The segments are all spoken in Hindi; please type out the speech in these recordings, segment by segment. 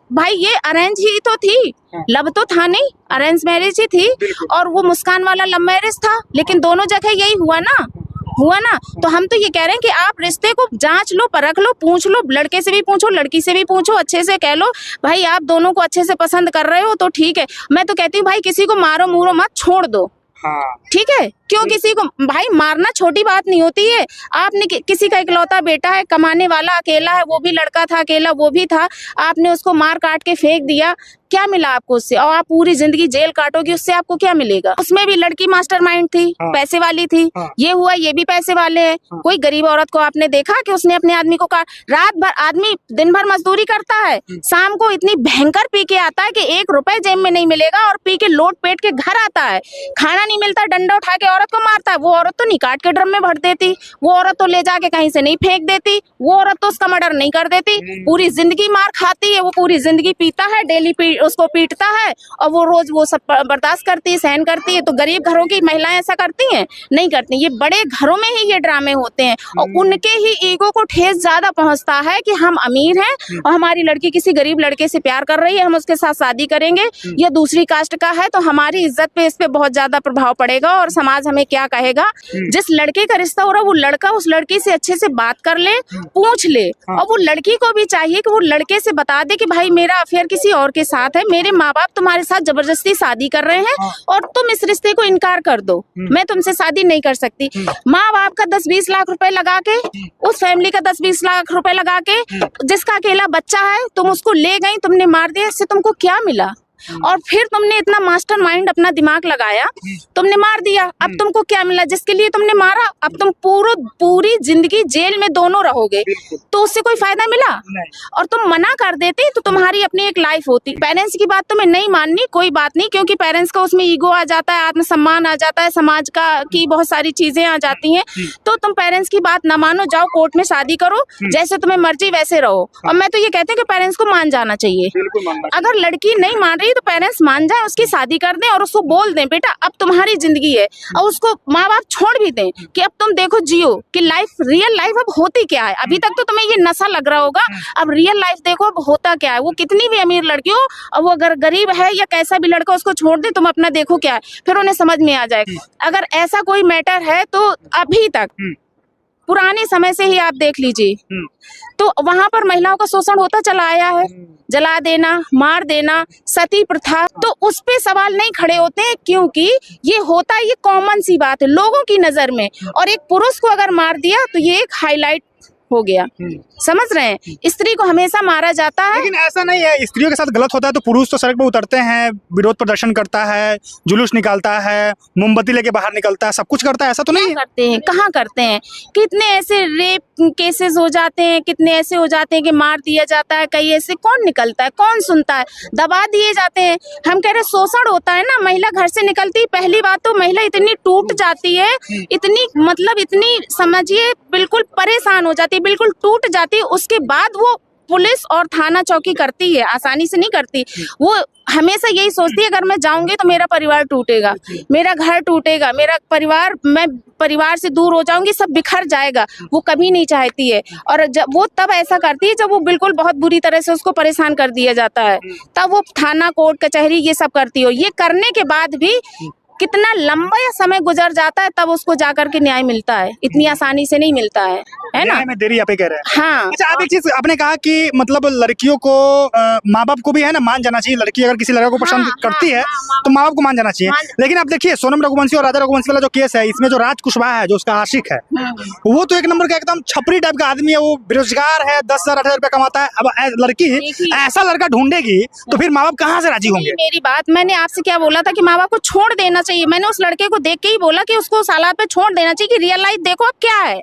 भाई ये अरेंज ही तो थी, लव तो था नहीं, अरेंज मैरिज ही थी। और वो मुस्कान वाला लव मैरिज था, लेकिन दोनों जगह यही हुआ ना। तो हम तो ये कह रहे हैं कि आप रिश्ते को जांच लो, परख लो, पूछ लो, लड़के से भी पूछो, लड़की से भी पूछो, अच्छे से कह लो भाई आप दोनों को अच्छे से पसंद कर रहे हो तो ठीक है। मैं तो कहती हूँ भाई किसी को मारो मूरो मत, छोड़ दो। ठीक है, क्यों किसी को भाई मारना छोटी बात नहीं होती है। आपने किसी का इकलौता बेटा है, कमाने वाला, अकेला है, वो भी लड़का था, अकेला वो भी था, आपने उसको मार काट के फेंक दिया, क्या मिला आपको उससे? और आप पूरी जिंदगी जेल काटोगे, उससे आपको क्या मिलेगा? उसमें भी लड़की मास्टरमाइंड थी, पैसे वाली थी। ये हुआ, ये भी पैसे वाले हैं। कोई गरीब औरत को आपने देखा कि उसने अपने आदमी को रात भर आदमी दिन भर मजदूरी करता है, शाम को इतनी भयंकर पी के आता है कि 1 रुपए जेब में नहीं मिलेगा, और पी के लोट पेट के घर आता है, खाना नहीं मिलता, डंडा उठा के औरत को मारता है। वो औरत तो नहीं काट के ड्रम में भर देती, वो औरत तो ले जाके कहीं से नहीं फेंक देती, वो औरत तो उसका मर्डर नहीं कर देती। पूरी जिंदगी मार खाती है, वो पूरी जिंदगी पीता है, डेली उसको पीटता है, और वो रोज वो सब बर्दाश्त करती है, सहन करती है। तो गरीब घरों की महिलाएं ऐसा करती हैं? नहीं करती। ये बड़े घरों में ही ये ड्रामे होते हैं, और उनके ही ईगो को ठेस ज्यादा पहुंचता है कि हम अमीर हैं और हमारी लड़की किसी गरीब लड़के से प्यार कर रही है, हम उसके साथ शादी करेंगे, या दूसरी कास्ट का है तो हमारी इज्जत पे इस पे बहुत ज्यादा प्रभाव पड़ेगा और समाज हमें क्या कहेगा। जिस लड़के का रिश्ता हो रहा है वो लड़का उस लड़की से अच्छे से बात कर ले, पूछ ले, और वो लड़की को भी चाहिए कि वो लड़के से बता दे कि भाई मेरा अफेयर किसी और के साथ है, मेरे माँ बाप तुम्हारे साथ जबरदस्ती शादी कर रहे हैं और तुम इस रिश्ते को इनकार कर दो, मैं तुमसे शादी नहीं कर सकती। माँ बाप का 10-20 लाख रुपए लगा के, उस फैमिली का 10-20 लाख रुपए लगा के, जिसका अकेला बच्चा है तुम उसको ले गई, तुमने मार दिया, इससे तुमको क्या मिला? और फिर तुमने इतना मास्टरमाइंड अपना दिमाग लगाया, तुमने मार दिया, अब तुमको क्या मिला? जिसके लिए तुमने मारा, अब तुम पूरी जिंदगी जेल में दोनों रहोगे, तो उससे कोई फायदा मिला? और तुम मना कर देते तो तुम्हारी अपनी एक लाइफ होती। पेरेंट्स की बात तुम्हें नहीं माननी, कोई बात नहीं, क्योंकि पेरेंट्स का उसमें ईगो आ जाता है, आत्मसम्मान आ जाता है, समाज का की बहुत सारी चीजें आ जाती हैं। तो तुम पेरेंट्स की बात ना मानो, जाओ कोर्ट में शादी करो, जैसे तुम्हें मर्जी वैसे रहो। और मैं तो ये कहती हूँ कि पेरेंट्स को मान जाना चाहिए। अगर लड़की नहीं मान रही तो पेरेंट्स मान जाए, उसकी शादी कर दें और उसको बोल दें बेटा अब तुम्हारी जिंदगी है, और उसको माँ बाप छोड़ भी दें कि अब तुम देखो जियो कि लाइफ, रियल लाइफ अब होती क्या है। अभी तक तो तुम्हें ये नशा लग रहा होगा, अब रियल लाइफ देखो अब होता क्या है। वो कितनी भी अमीर लड़की हो, और वो अगर गरीब है या कैसा भी लड़का, उसको छोड़ दे, तुम अपना देखो क्या है, फिर उन्हें समझ में आ जाएगा। अगर ऐसा कोई मैटर है तो अभी तक पुराने समय से ही आप देख लीजिए, तो वहां पर महिलाओं का शोषण होता चला आया है, जला देना, मार देना, सती प्रथा, तो उस पे सवाल नहीं खड़े होते हैं, क्योंकि ये होता है, ये कॉमन सी बात है लोगों की नजर में। और एक पुरुष को अगर मार दिया तो ये एक हाईलाइट हो गया, समझ रहे हैं? स्त्री को हमेशा मारा जाता है, लेकिन ऐसा नहीं है। स्त्रियों के साथ गलत होता है तो पुरुष तो सड़क पर उतरते हैं, विरोध प्रदर्शन करता है, जुलूस निकालता है, मोमबत्ती लेके बाहर निकलता है, सब कुछ करता है, ऐसा तो नहीं करते हैं? कहाँ करते हैं? कितने ऐसे रेप केसेस हो जाते हैं, कितने ऐसे हो जाते हैं कि मार दिया जाता है, कई ऐसे, कौन निकलता है, कौन सुनता है, दबा दिए जाते हैं। हम कह रहे शोषण होता है ना, महिला घर से निकलती, पहली बात तो महिला इतनी टूट जाती है, इतनी मतलब इतनी समझिए बिल्कुल परेशान हो जाती है, बिल्कुल टूट जाती है। उसके बाद वो पुलिस और थाना चौकी करती है, आसानी से नहीं करती। वो हमेशा यही सोचती है अगर मैं जाऊंगी तो मेरा परिवार टूटेगा, मेरा घर टूटेगा, मेरा परिवार, मैं परिवार से दूर हो जाऊंगी, सब बिखर जाएगा। वो कभी नहीं चाहती है, और जब वो तब ऐसा करती है जब वो बिल्कुल बहुत बुरी तरह से उसको परेशान कर दिया जाता है, तब वो थाना, कोर्ट, कचहरी ये सब करती हो। ये करने के बाद भी कितना लंबा समय गुजर जाता है, तब उसको जाकर के न्याय मिलता है। इतनी आसानी से नहीं मिलता है ना? में देरी आप कह रहे हैं। हाँ। अच्छा, आप एक चीज आपने कहा कि मतलब लड़कियों को माँ बाप को भी है ना मान जाना चाहिए। लड़की अगर किसी लड़का को पसंद करती है तो माँ बाप को मान जाना चाहिए। लेकिन आप देखिए सोनम रघुवंशी और राजा रघुवंशी वाला जो केस है, इसमें जो राज कुशवाहा है, जो उसका आशिक है, वो तो एक नंबर का एकदम छपरी टाइप का आदमी है। वो बेरोजगार है, 10,000-8,000 रुपया कमाता है। अब लड़की ऐसा लड़का ढूंढेगी तो फिर माँ बाप कहाँ से राजी होंगे? मेरी बात, मैंने आपसे क्या बोला था कि माँ बाप को छोड़ देना चाहिए। मैंने उस लड़के को देख के ही बोला कि उसको उस हालात पे छोड़ देना चाहिए कि रियल लाइफ देखो अब क्या है।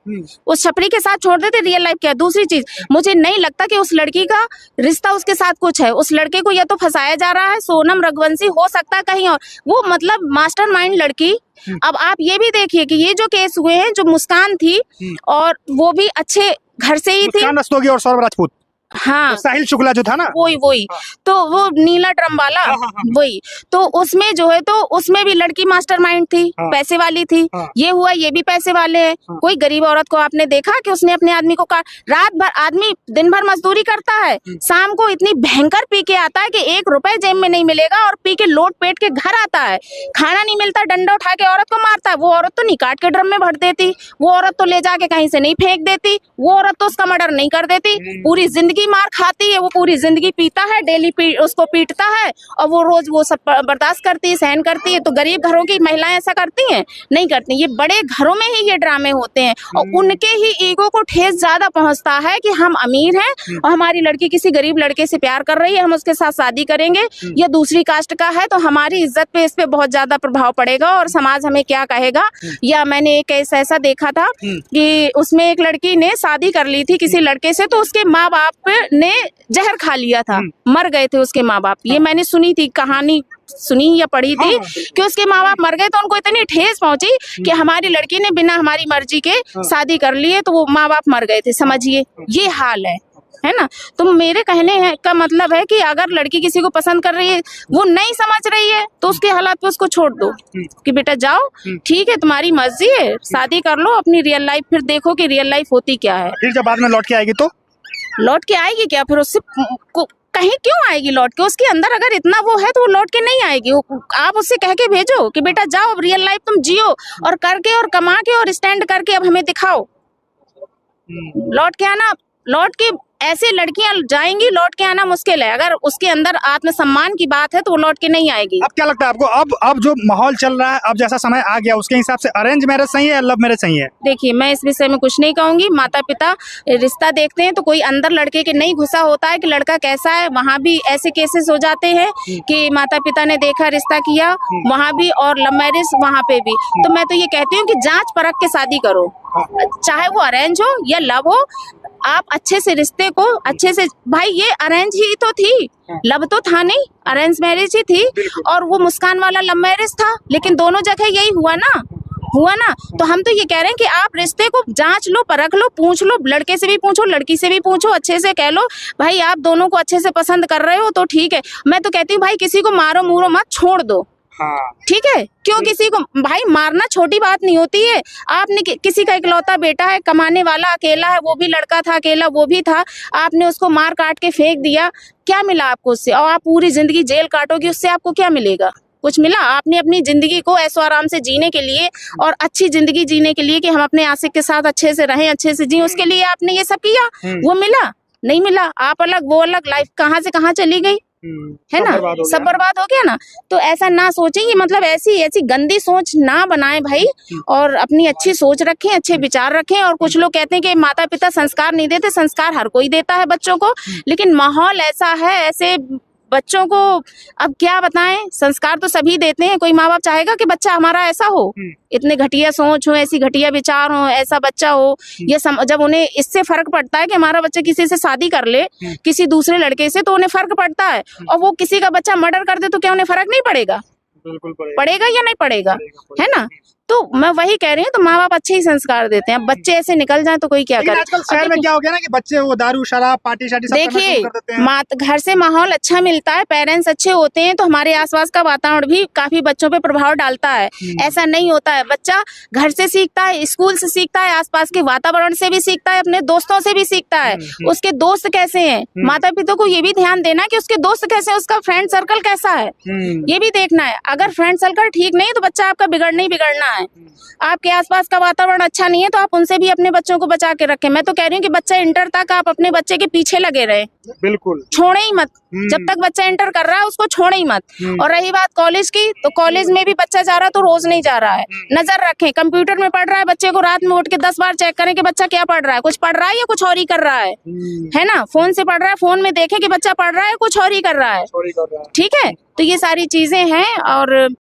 उस छपरी के साथ छोड़ देते, रियल लाइफ क्या है। दूसरी चीज, मुझे नहीं लगता कि उस लड़की का रिश्ता उसके साथ कुछ है। उस लड़के को या तो फंसाया जा रहा है, सोनम रघुवंशी हो सकता है कहीं और, वो मतलब मास्टरमाइंड लड़की। अब आप ये भी देखिए कि ये जो केस हुए हैं, जो मुस्कान थी और वो भी अच्छे घर से ही थी, रस्तोगी और सौरभ राजपूत, हाँ तो साहिल शुक्ला जो था ना, वही तो वो नीला ड्रम वाला, वही तो उसमें जो है तो उसमें भी लड़की मास्टरमाइंड थी, पैसे वाली थी। ये हुआ, ये भी पैसे वाले हैं। कोई गरीब औरत को आपने देखा कि उसने अपने आदमी को रात भर, आदमी दिन भर मजदूरी करता है, शाम को इतनी भयंकर पी के आता है कि 1 रुपए जेब में नहीं मिलेगा, और पी के लोट पेट के घर आता है, खाना नहीं मिलता, डंडा उठा के औरत को मारता है। वो औरत तो निकाट के ड्रम में भर देती, वो औरत तो ले जाके कहीं से नहीं फेंक देती, वो औरत तो उसका मर्डर नहीं कर देती। पूरी जिंदगी मार खाती है, वो पूरी जिंदगी पीता है, डेली उसको पीटता है, और वो रोज वो सब बर्दाश्त करती है, सहन करती है। तो गरीब घरों की महिलाएं ऐसा करती हैं? नहीं करती। ये बड़े घरों में ही ये ड्रामे होते हैं, और उनके ही ईगो को ठेस ज्यादा पहुंचता है कि हम अमीर हैं और हमारी लड़की किसी गरीब लड़के से प्यार कर रही है, हम उसके साथ शादी करेंगे, या दूसरी कास्ट का है तो हमारी इज्जत पे इस पे बहुत ज्यादा प्रभाव पड़ेगा और समाज हमें क्या कहेगा। या मैंने एक केस ऐसा देखा था कि उसमें एक लड़की ने शादी कर ली थी किसी लड़के से, तो उसके माँ बाप ने जहर खा लिया था, मर गए थे उसके माँ बाप। ये मैंने सुनी थी, कहानी सुनी या पढ़ी थी कि उसके माँ बाप मर गए, तो उनको इतनी ठेस पहुंची कि हमारी लड़की ने बिना हमारी मर्जी के शादी कर ली है, तो वो माँ बाप मर गए थे। समझिए ये हाल है ना। तो मेरे कहने का मतलब है कि अगर लड़की किसी को पसंद कर रही है, वो नहीं समझ रही है, तो उसके हालात पे उसको छोड़ दो कि बेटा जाओ, ठीक है, तुम्हारी मर्जी है, शादी कर लो, अपनी रियल लाइफ फिर देखो कि रियल लाइफ होती क्या है। फिर जब बाद में लौट के आएगी तो लौट के आएगी क्या? फिर उससे कहीं क्यों आएगी लौट के? उसके अंदर अगर इतना वो है तो वो लौट के नहीं आएगी। आप उससे कह के भेजो कि बेटा जाओ, अब रियल लाइफ तुम जियो, और करके और कमा के और स्टैंड करके अब हमें दिखाओ। लौट के आना, लौट के ऐसे लड़कियां जाएंगी, लौट के आना मुश्किल है। अगर उसके अंदर आत्मसम्मान की बात है तो वो लौट के नहीं आएगी। अब क्या लगता है आपको, अब जो माहौल चल रहा है, अब जैसा समय आ गया, उसके हिसाब से अरेंज मैरिज सही है या लव मैरिज सही है? देखिए, मैं इस विषय में कुछ नहीं कहूंगी। माता पिता रिश्ता देखते हैं तो कोई अंदर लड़के के नहीं घुसा होता है कि लड़का कैसा है। वहाँ भी ऐसे केसेस हो जाते हैं कि माता पिता ने देखा, रिश्ता किया, वहाँ भी, और लव मैरिज वहाँ पे भी। तो मैं तो ये कहती हूँ कि जांच परख के शादी करो, चाहे वो अरेंज हो या लव हो। आप अच्छे से रिश्ते को अच्छे से, भाई ये अरेंज ही तो थी, लव तो था नहीं, अरेंज मैरिज ही थी, और वो मुस्कान वाला लव मैरिज था, लेकिन दोनों जगह यही हुआ ना। तो हम तो ये कह रहे हैं कि आप रिश्ते को जांच लो, परख लो, पूछ लो, लड़के से भी पूछो, लड़की से भी पूछो, अच्छे से कह लो भाई आप दोनों को अच्छे से पसंद कर रहे हो तो ठीक है। मैं तो कहती हूँ भाई किसी को मारो मूरो मत, छोड़ दो। ठीक है, क्यों किसी को, भाई मारना छोटी बात नहीं होती है। आपने किसी का इकलौता बेटा है, कमाने वाला, अकेला है, वो भी लड़का था अकेला, वो भी था, आपने उसको मार काट के फेंक दिया, क्या मिला आपको उससे? और आप पूरी जिंदगी जेल काटोगे, उससे आपको क्या मिलेगा? कुछ मिला? आपने अपनी जिंदगी को ऐसो आराम से जीने के लिए और अच्छी जिंदगी जीने के लिए कि हम अपने आशिक के साथ अच्छे से रहें, अच्छे से जिए, उसके लिए आपने ये सब किया, वो मिला? नहीं मिला। आप अलग, वो अलग, लाइफ कहाँ से कहाँ चली गई, है ना, सब बर्बाद हो गया ना। तो ऐसा ना सोचें कि मतलब ऐसी गंदी सोच ना बनाएं भाई, और अपनी अच्छी सोच रखें, अच्छे विचार रखें। और कुछ लोग कहते हैं कि माता पिता संस्कार नहीं देते, संस्कार हर कोई देता है बच्चों को, लेकिन माहौल ऐसा है, ऐसे बच्चों को अब क्या बताएं, संस्कार तो सभी देते हैं। कोई माँ बाप चाहेगा कि बच्चा हमारा ऐसा हो, इतने घटिया सोच हो, ऐसी घटिया विचार हो, ऐसा बच्चा हो। ये जब उन्हें इससे फर्क पड़ता है कि हमारा बच्चा किसी से शादी कर ले, किसी दूसरे लड़के से, तो उन्हें फर्क पड़ता है। और वो किसी का बच्चा मर्डर कर दे तो क्या उन्हें फर्क नहीं पड़ेगा? बिल्कुल पड़ेगा या नहीं पड़ेगा, है ना। तो मैं वही कह रही हूँ, तो माँ बाप अच्छे ही संस्कार देते हैं। बच्चे ऐसे निकल जाएं तो कोई क्या करे। आजकल शहर में क्या हो गया ना कि बच्चे वो दारू शराब पार्टी शार्टी सब करना शुरू कर देते हैं। घर से माहौल अच्छा मिलता है, पेरेंट्स अच्छे होते हैं, तो हमारे आसपास का वातावरण भी काफी बच्चों पे प्रभाव डालता है। ऐसा नहीं होता है, बच्चा घर से सीखता है, स्कूल से सीखता है, आसपास के वातावरण से भी सीखता है, अपने दोस्तों से भी सीखता है। उसके दोस्त कैसे हैं, माता पिता को ये भी ध्यान देना कि उसके दोस्त कैसे हैं, उसका फ्रेंड सर्कल कैसा है, ये भी देखना है। अगर फ्रेंड सर्कल ठीक नहीं है तो बच्चा आपका बिगड़ना ही बिगड़ना है। आपके आसपास का वातावरण अच्छा नहीं है तो आप उनसे भी अपने बच्चों को बचा के रखें। मैं तो कह रही हूँ कि बच्चा इंटर तक आप अपने बच्चे के पीछे लगे रहे, बिल्कुल छोड़े ही मत। जब तक बच्चा इंटर कर रहा है उसको छोड़े ही मत। और रही बात कॉलेज की, तो कॉलेज में भी बच्चा जा रहा है तो रोज नहीं जा रहा है, नजर रखें। कंप्यूटर में पढ़ रहा है, बच्चे को रात में उठ के 10 बार चेक करें कि बच्चा क्या पढ़ रहा है, कुछ पढ़ रहा है या कुछ और ही कर रहा है ना। फोन से पढ़ रहा है, फोन में देखें कि बच्चा पढ़ रहा है कुछ और ही कर रहा है, ठीक है। तो ये सारी चीजें हैं। और